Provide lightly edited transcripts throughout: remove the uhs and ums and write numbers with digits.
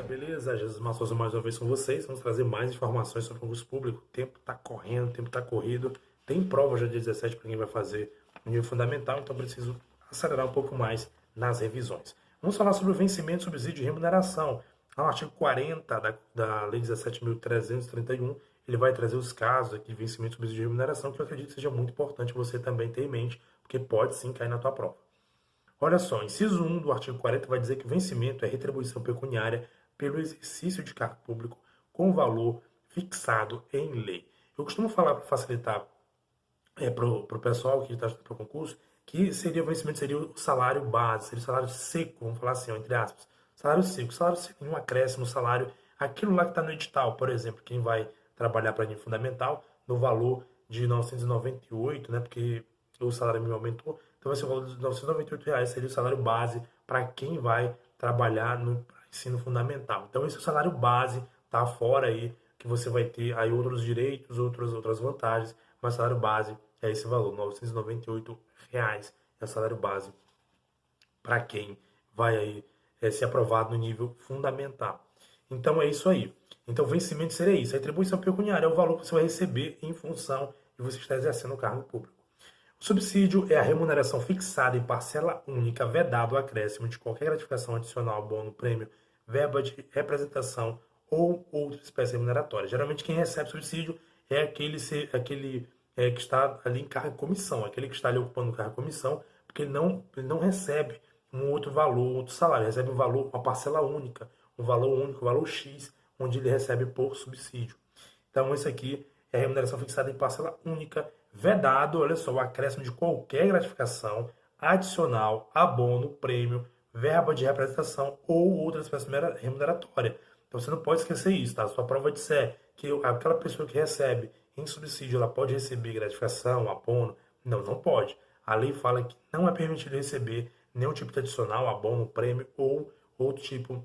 beleza? Jesus Massoso mais uma vez com vocês. Vamos trazer mais informações sobre o concurso público. O tempo está correndo, o tempo está corrido. Tem prova já dia 17 para quem vai fazer o nível fundamental, então preciso acelerar um pouco mais nas revisões. Vamos falar sobre o vencimento, subsídio e remuneração. O artigo 40 da Lei 17.331, ele vai trazer os casos aqui de vencimento, subsídio e remuneração, que eu acredito que seja muito importante você também ter em mente, porque pode sim cair na tua prova. Olha só, inciso 1 do artigo 40 vai dizer que o vencimento é retribuição pecuniária pelo exercício de cargo público com valor fixado em lei. Eu costumo falar para facilitar para o pessoal que está estudando para o concurso que seria o vencimento, seria o salário base, seria o salário seco, vamos falar assim, ó, entre aspas. Salário seco, um acréscimo no salário, aquilo lá que está no edital, por exemplo, quem vai trabalhar para nível fundamental, no valor de 998, né, porque o salário mínimo aumentou, então vai ser o valor de R$ 998, seria o salário base para quem vai trabalhar no ensino fundamental. Então esse é o salário base, tá fora aí, que você vai ter aí outros direitos, outras vantagens, mas o salário base é esse valor, R$ 998 é o salário base para quem vai aí ser aprovado no nível fundamental. Então é isso aí. Então o vencimento seria isso. A retribuição pecuniária é o valor que você vai receber em função de você estar exercendo o cargo público. O subsídio é a remuneração fixada em parcela única, vedado o acréscimo de qualquer gratificação adicional, bônus, prêmio, verba de representação ou outra espécie remuneratória. Geralmente quem recebe subsídio é aquele que está ali em cargo de comissão, aquele que está ali ocupando o cargo de comissão, porque ele não recebe um outro valor, outro salário, recebe um valor, uma parcela única, um valor X, onde ele recebe por subsídio. Então, esse aqui é a remuneração fixada em parcela única, vedado, olha só, o acréscimo de qualquer gratificação adicional, abono, prêmio, verba de representação ou outra espécie remuneratória. Então, você não pode esquecer isso, tá? Se a prova disser que aquela pessoa que recebe em subsídio, ela pode receber gratificação, abono, não pode. A lei fala que não é permitido receber nenhum tipo de adicional, abono, prêmio ou outro tipo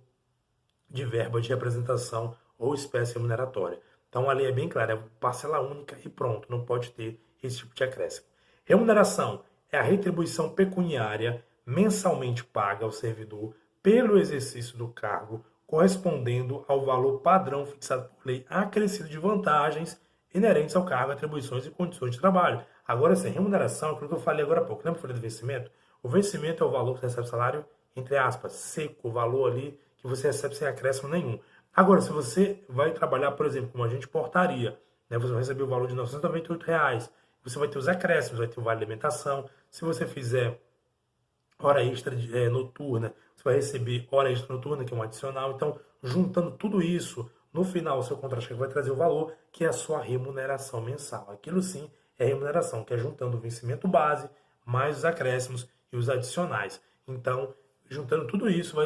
de verba de representação ou espécie remuneratória. Então a lei é bem clara, é parcela única e pronto, não pode ter esse tipo de acréscimo. Remuneração é a retribuição pecuniária mensalmente paga ao servidor pelo exercício do cargo, correspondendo ao valor padrão fixado por lei, acrescido de vantagens inerentes ao cargo, atribuições e condições de trabalho. Agora, sim, remuneração, aquilo que eu falei agora há pouco, lembra que eu falei do vencimento? O vencimento é o valor que você recebe o salário, entre aspas, seco, o valor ali que você recebe sem acréscimo nenhum. Agora, se você vai trabalhar, por exemplo, como agente de portaria, né, você vai receber o valor de R$ 998, você vai ter os acréscimos, vai ter o vale alimentação. Se você fizer hora extra noturna, você vai receber hora extra noturna, que é um adicional. Então, juntando tudo isso, no final, o seu contrato vai trazer o valor, que é a sua remuneração mensal. Aquilo sim é remuneração, que é juntando o vencimento base, mais os acréscimos e os adicionais. Então, juntando tudo isso,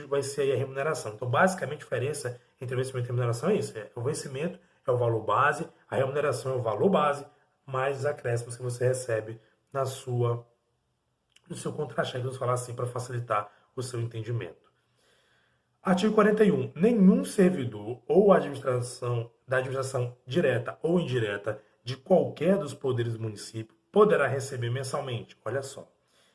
vai ser aí a remuneração. Então, basicamente, a diferença entre vencimento e remuneração é isso. O vencimento é o valor base, a remuneração é o valor base, mais os acréscimos que você recebe no seu contra-cheque, vamos falar assim, para facilitar o seu entendimento. Artigo 41. Nenhum servidor ou da administração direta ou indireta de qualquer dos poderes do município poderá receber mensalmente, olha só.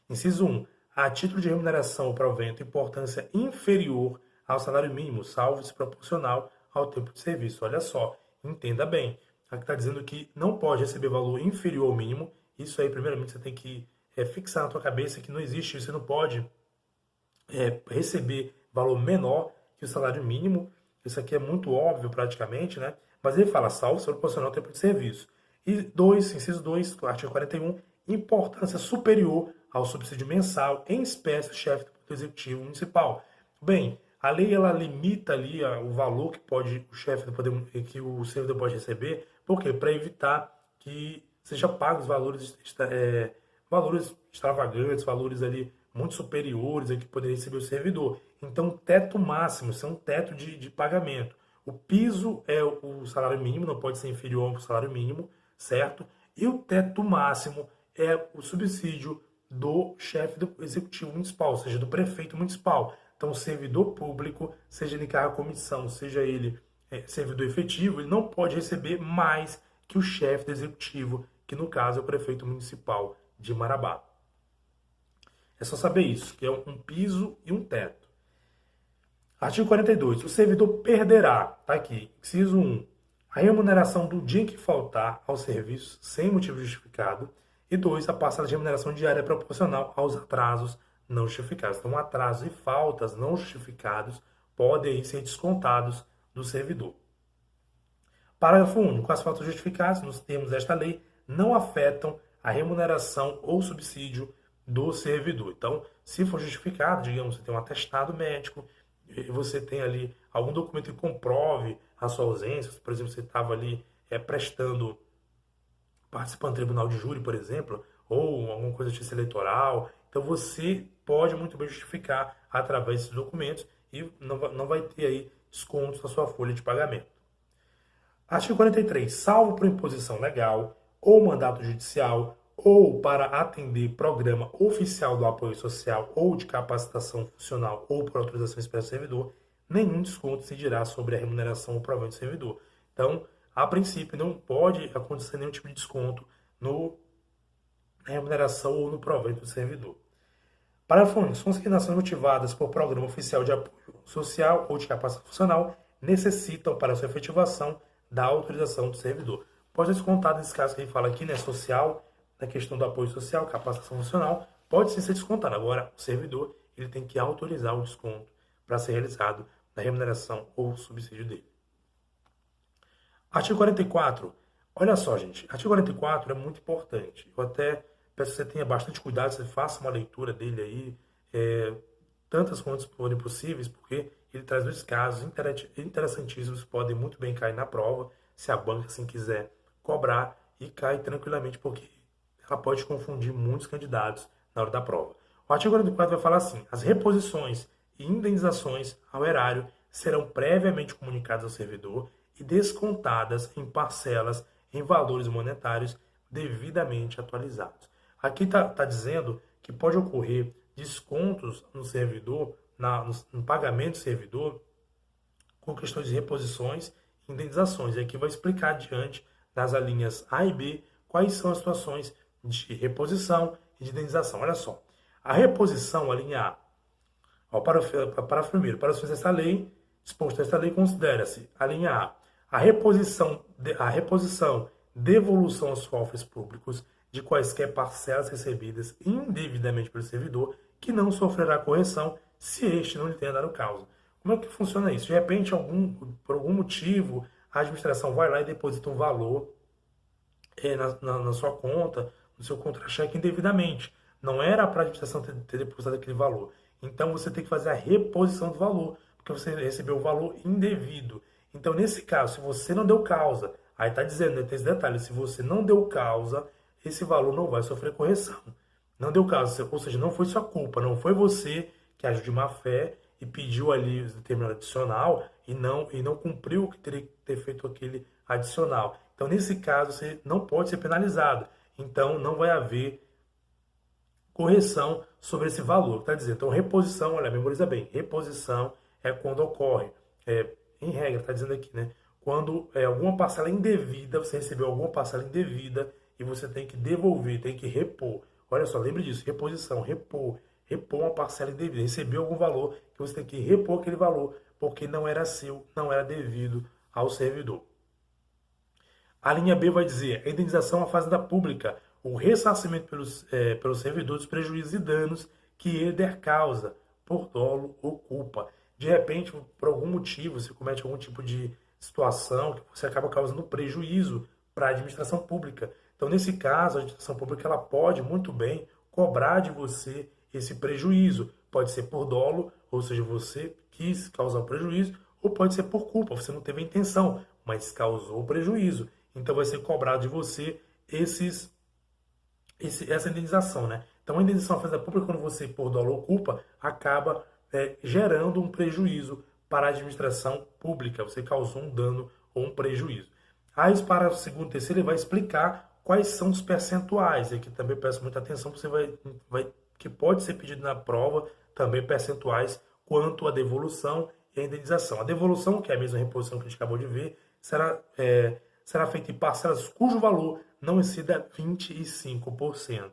Inciso 1. A título de remuneração ou provento, importância inferior ao salário mínimo, salvo se proporcional ao tempo de serviço. Olha só, entenda bem. Aqui está dizendo que não pode receber valor inferior ao mínimo. Isso aí, primeiramente, você tem que fixar na tua cabeça que não existe, você não pode receber valor menor que o salário mínimo. Isso aqui é muito óbvio praticamente, né? Mas ele fala salvo se proporcional ao tempo de serviço. E inciso 2, artigo 41, importância superior ao subsídio mensal em espécie do chefe do Poder Executivo Municipal. Bem, a lei ela limita ali o valor que o servidor pode receber, por quê? Para evitar que seja pagos valores extravagantes, valores ali muito superiores ao que poderia receber o servidor. Então, teto máximo, isso é um teto de pagamento. O piso é o salário mínimo, não pode ser inferior ao salário mínimo, certo? E o teto máximo é o subsídio do chefe do executivo municipal, ou seja, do prefeito municipal. Então, o servidor público, seja ele em cargo de comissão, seja ele servidor efetivo, ele não pode receber mais que o chefe do executivo, que no caso é o prefeito municipal de Marabá. É só saber isso, que é um piso e um teto. Artigo 42. O servidor perderá, tá aqui, inciso 1, a remuneração do dia em que faltar ao serviço sem motivo justificado. E 2, a parcela de remuneração diária proporcional aos atrasos não justificados. Então, atrasos e faltas não justificados podem aí ser descontados do servidor. Parágrafo único. As faltas justificadas, nos termos desta lei, não afetam a remuneração ou subsídio do servidor. Então, se for justificado, digamos, você tem um atestado médico, e você tem ali algum documento que comprove a sua ausência, por exemplo, você estava ali participando do tribunal de júri, por exemplo, ou alguma coisa de justiça eleitoral, então você pode muito bem justificar através desses documentos e não vai ter aí descontos na sua folha de pagamento. Artigo 43. Salvo por imposição legal ou mandato judicial ou para atender programa oficial do apoio social ou de capacitação funcional ou por autorização expressa do servidor, nenhum desconto incidirá sobre a remuneração ou provento do servidor. Então, a princípio, não pode acontecer nenhum tipo de desconto na remuneração ou no provento do servidor. Parágrafo único. Consignações motivadas por programa oficial de apoio social ou de capacitação funcional necessitam, para sua efetivação, da autorização do servidor. Pode ser descontado nesse caso que ele fala aqui, né, social, na questão do apoio social, capacitação funcional, pode sim ser descontado. Agora, o servidor ele tem que autorizar o desconto para ser realizado na remuneração ou subsídio dele. Artigo 44. Olha só, gente, artigo 44 é muito importante. Eu até peço que você tenha bastante cuidado, você faça uma leitura dele aí, tantas quantas forem possíveis, porque ele traz dois casos interessantíssimos que podem muito bem cair na prova, se a banca assim quiser cobrar, e cai tranquilamente, porque ela pode confundir muitos candidatos na hora da prova. O artigo 44 vai falar assim: as reposições e indenizações ao erário serão previamente comunicadas ao servidor e descontadas em parcelas em valores monetários devidamente atualizados. Aqui está dizendo que pode ocorrer descontos no servidor, no pagamento do servidor, com questões de reposições e indenizações. E aqui vai explicar adiante, nas alíneas A e B, quais são as situações de reposição e de indenização. Olha só, a reposição, a linha A, parágrafo primeiro, para os fins desta lei, disposto nesta lei, considera-se, a linha A reposição, devolução aos cofres públicos de quaisquer parcelas recebidas indevidamente pelo servidor, que não sofrerá correção se este não lhe tenha dado causa. Como é que funciona isso? De repente, por algum motivo, a administração vai lá e deposita um valor na sua conta, no seu contra-cheque indevidamente. Não era para a administração ter depositado aquele valor. Então, você tem que fazer a reposição do valor, porque você recebeu o valor indevido. Então, nesse caso, se você não deu causa, aí está dizendo, né, tem esse detalhe, se você não deu causa, esse valor não vai sofrer correção. Não deu causa, ou seja, não foi sua culpa, não foi você que agiu de má fé e pediu ali o determinado adicional e não cumpriu o que teria que ter feito aquele adicional. Então, nesse caso, você não pode ser penalizado. Então, não vai haver correção sobre esse valor. Está dizendo, então, reposição, olha, memoriza bem, reposição é quando ocorre, em regra, está dizendo aqui, né? Quando alguma parcela indevida, você recebeu alguma parcela indevida e você tem que devolver, tem que repor. Olha só, lembre disso, reposição, repor uma parcela indevida, recebeu algum valor que você tem que repor aquele valor, porque não era seu, não era devido ao servidor. A linha B vai dizer, a indenização à fazenda pública, o ressarcimento pelos servidores dos prejuízos e danos que ele der causa, por dolo ou culpa. De repente, por algum motivo, você comete algum tipo de situação que você acaba causando prejuízo para a administração pública. Então, nesse caso, a administração pública ela pode muito bem cobrar de você esse prejuízo. Pode ser por dolo, ou seja, você quis causar o prejuízo, ou pode ser por culpa, você não teve a intenção, mas causou o prejuízo. Então, vai ser cobrado de você essa indenização, né? Então, a indenização à fazenda pública, quando você, por dolo ou culpa, acaba gerando um prejuízo para a administração pública. Você causou um dano ou um prejuízo. Aí, os parágrafos 2º e 3º, ele vai explicar quais são os percentuais. Aqui também peço muita atenção, porque você que pode ser pedido na prova também percentuais quanto à devolução e a indenização. A devolução, que é a mesma reposição que a gente acabou de ver, será feita em parcelas cujo valor não exceda 25%.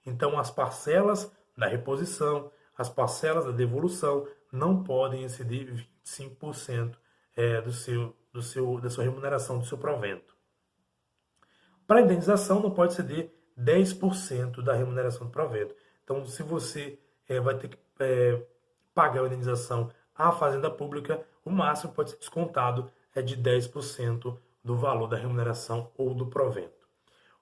Então, as parcelas da reposição, as parcelas da devolução não podem exceder 25% da sua remuneração, do seu provento. Para a indenização, não pode exceder 10% da remuneração do provento. Então, se você vai ter que pagar a indenização à Fazenda Pública, o máximo pode ser descontado de 10% do valor da remuneração ou do provento.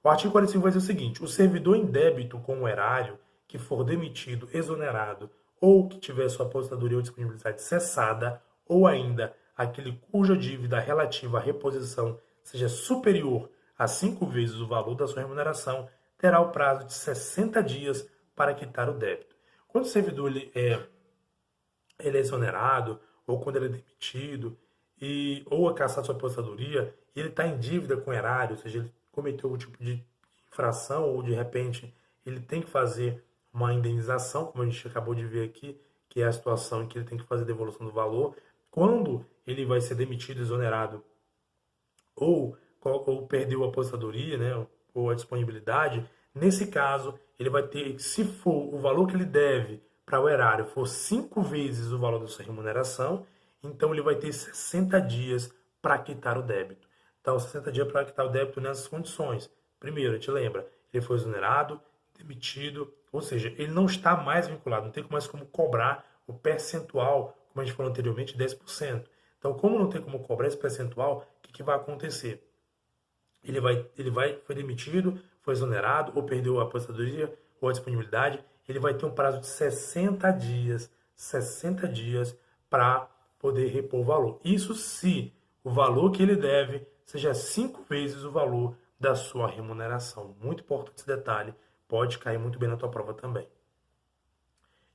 O artigo 45 vai dizer o seguinte: o servidor em débito com o erário que for demitido, exonerado ou que tiver sua aposentadoria ou disponibilidade cessada, ou ainda aquele cuja dívida relativa à reposição seja superior a 5 vezes o valor da sua remuneração, terá o prazo de 60 dias para quitar o débito. Quando o servidor ele é exonerado, ou quando ele é demitido, ou é cassado sua aposentadoria, e ele está em dívida com o erário, ou seja, ele cometeu algum tipo de infração, ou de repente ele tem que fazer uma indenização, como a gente acabou de ver aqui, que é a situação em que ele tem que fazer devolução do valor. Quando ele vai ser demitido, exonerado, ou perdeu a aposentadoria, né, ou a disponibilidade, nesse caso, ele vai ter, se for o valor que ele deve para o erário for 5 vezes o valor da sua remuneração, então ele vai ter 60 dias para quitar o débito. Então, 60 dias para quitar o débito nessas condições. Primeiro, a gente lembra, ele foi exonerado, demitido, ou seja, ele não está mais vinculado, não tem mais como cobrar o percentual, como a gente falou anteriormente, 10%. Então, como não tem como cobrar esse percentual, o que vai acontecer? Ele foi demitido, foi exonerado, ou perdeu a aposentadoria, ou a disponibilidade, ele vai ter um prazo de 60 dias para poder repor o valor. Isso se o valor que ele deve seja 5 vezes o valor da sua remuneração. Muito importante esse detalhe, pode cair muito bem na tua prova também.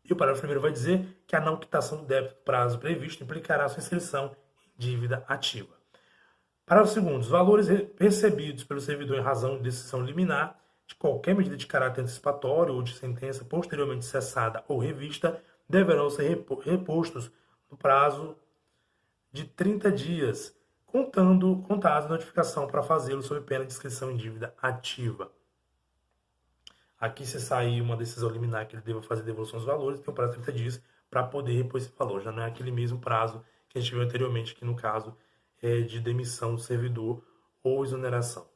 E o parágrafo primeiro vai dizer que a não quitação do débito do prazo previsto implicará sua inscrição em dívida ativa. Parágrafo segundo, os valores recebidos pelo servidor em razão de decisão liminar de qualquer medida de caráter antecipatório ou de sentença posteriormente cessada ou revista deverão ser repostos no prazo de 30 dias, contada a notificação para fazê-lo sob pena de inscrição em dívida ativa. Aqui, se sair uma decisão liminar que ele deva fazer devolução dos valores, tem um prazo de 30 dias para poder repor esse valor. Já não é aquele mesmo prazo que a gente viu anteriormente, que no caso é de demissão do servidor ou exoneração.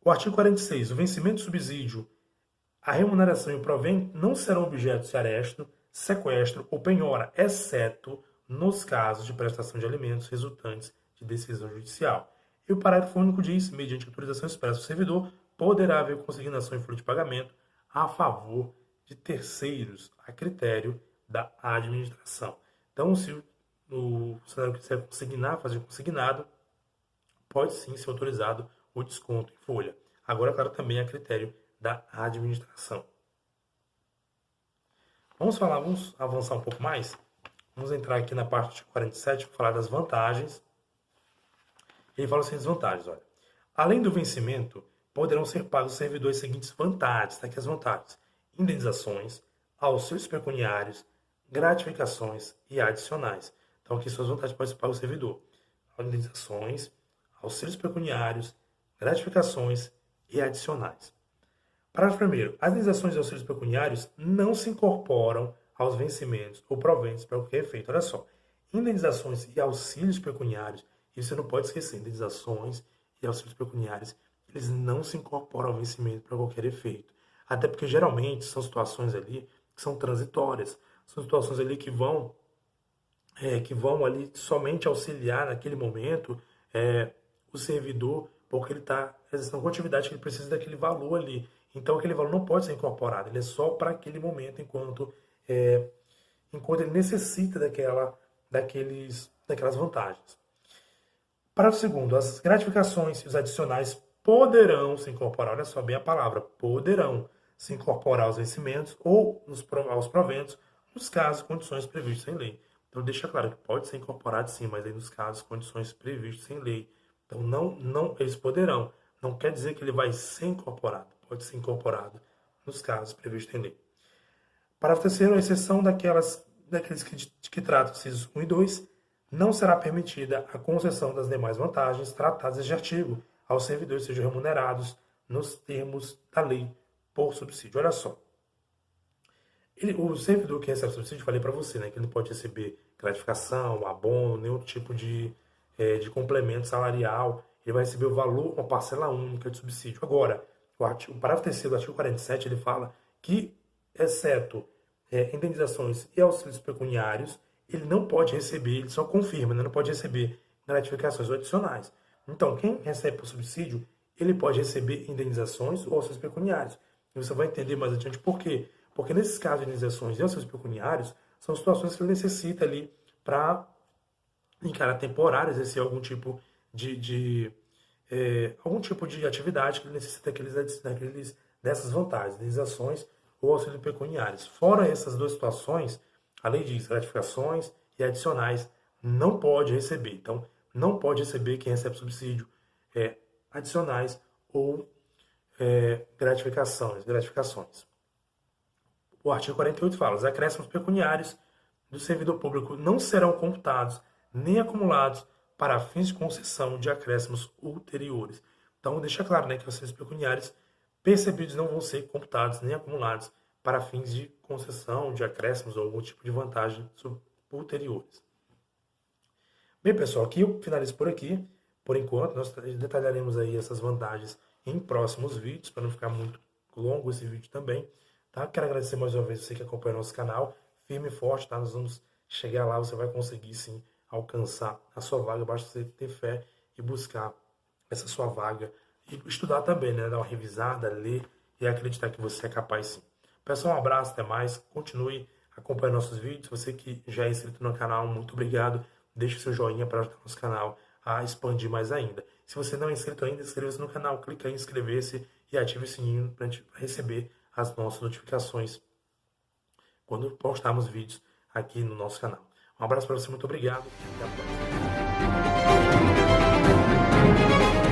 O artigo 46. O vencimento do subsídio, a remuneração e o provento não serão objeto de aresto, sequestro ou penhora, exceto nos casos de prestação de alimentos resultantes de decisão judicial. E o parágrafo único diz, mediante autorização expressa do servidor, poderá haver consignação em folha de pagamento a favor de terceiros, a critério da administração. Então, se o funcionário quiser consignar, fazer consignado, pode sim ser autorizado o desconto em folha. Agora, claro, também a critério da administração. Vamos avançar um pouco mais? Vamos entrar aqui na parte 47 para falar das vantagens. Ele fala assim, desvantagens, olha. Além do vencimento, poderão ser pagos aos servidores seguintes vantagens, tá aqui as vantagens: indenizações, auxílios pecuniários, gratificações e adicionais. Então, aqui suas vantagens podem ser pagas ao servidor: indenizações, auxílios pecuniários, gratificações e adicionais. Parágrafo 1º. As indenizações e auxílios pecuniários não se incorporam aos vencimentos ou proventos para qualquer efeito. Olha só, indenizações e auxílios pecuniários, isso você não pode esquecer, indenizações e auxílios pecuniários, eles não se incorporam ao vencimento para qualquer efeito. Até porque geralmente são situações ali que são transitórias, são situações ali que vão ali somente auxiliar naquele momento o servidor, porque ele está exercendo uma atividade que ele precisa daquele valor ali. Então aquele valor não pode ser incorporado, ele é só para aquele momento, enquanto ele necessita daquelas vantagens. Parágrafo 2º. As gratificações e os adicionais poderão se incorporar, olha só bem a palavra, poderão se incorporar aos vencimentos ou aos proventos, nos casos e condições previstos em lei. Então deixa claro que pode ser incorporado sim, mas aí nos casos e condições previstos em lei. Então não eles poderão, não quer dizer que ele vai ser incorporado, pode ser incorporado nos casos previstos em lei. Parágrafo 3º, a exceção daqueles que tratam incisos 1 e 2, não será permitida a concessão das demais vantagens tratadas neste artigo aos servidores sejam remunerados nos termos da lei por subsídio. Olha só. O servidor que recebe subsídio, falei para você, né, que ele não pode receber gratificação, abono, nenhum tipo de complemento salarial. Ele vai receber o valor, uma parcela única de subsídio. Agora, o parágrafo 3º do artigo 47, ele fala que, exceto indenizações e auxílios pecuniários, ele não pode receber, ele só confirma, né, não pode receber gratificações ou adicionais. Então, quem recebe por subsídio, ele pode receber indenizações ou auxílios pecuniários. E você vai entender mais adiante por quê. Porque nesses casos de indenizações e auxílios pecuniários, são situações que ele necessita ali para, em caráter temporário, exercer algum tipo de atividade que ele necessita dessas vantagens, indenizações ou auxílios pecuniários. Fora essas duas situações, a lei diz gratificações e adicionais não pode receber. Então, não pode receber quem recebe subsídio adicionais ou gratificações. O artigo 48 fala: os acréscimos pecuniários do servidor público não serão computados nem acumulados para fins de concessão de acréscimos ulteriores. Então, deixa claro, né, que os acréscimos pecuniários percebidos não vão ser computados nem acumulados para fins de concessão de acréscimos ou algum tipo de vantagem ulteriores. Bem, pessoal, aqui eu finalizo por aqui. Por enquanto, nós detalharemos aí essas vantagens em próximos vídeos, para não ficar muito longo esse vídeo também. Tá? Quero agradecer mais uma vez você que acompanha nosso canal. Firme e forte, tá? Nós vamos chegar lá, você vai conseguir sim alcançar a sua vaga. Basta você ter fé e buscar essa sua vaga. E estudar também, né? Dar uma revisada, ler e acreditar que você é capaz sim. Pessoal, um abraço, até mais. Continue acompanhando nossos vídeos. Você que já é inscrito no canal, muito obrigado. Deixe o seu joinha para ajudar nosso canal a expandir mais ainda. Se você não é inscrito ainda, inscreva-se no canal, clica em inscrever-se e ative o sininho para receber as nossas notificações quando postarmos vídeos aqui no nosso canal. Um abraço para você, muito obrigado e até a próxima.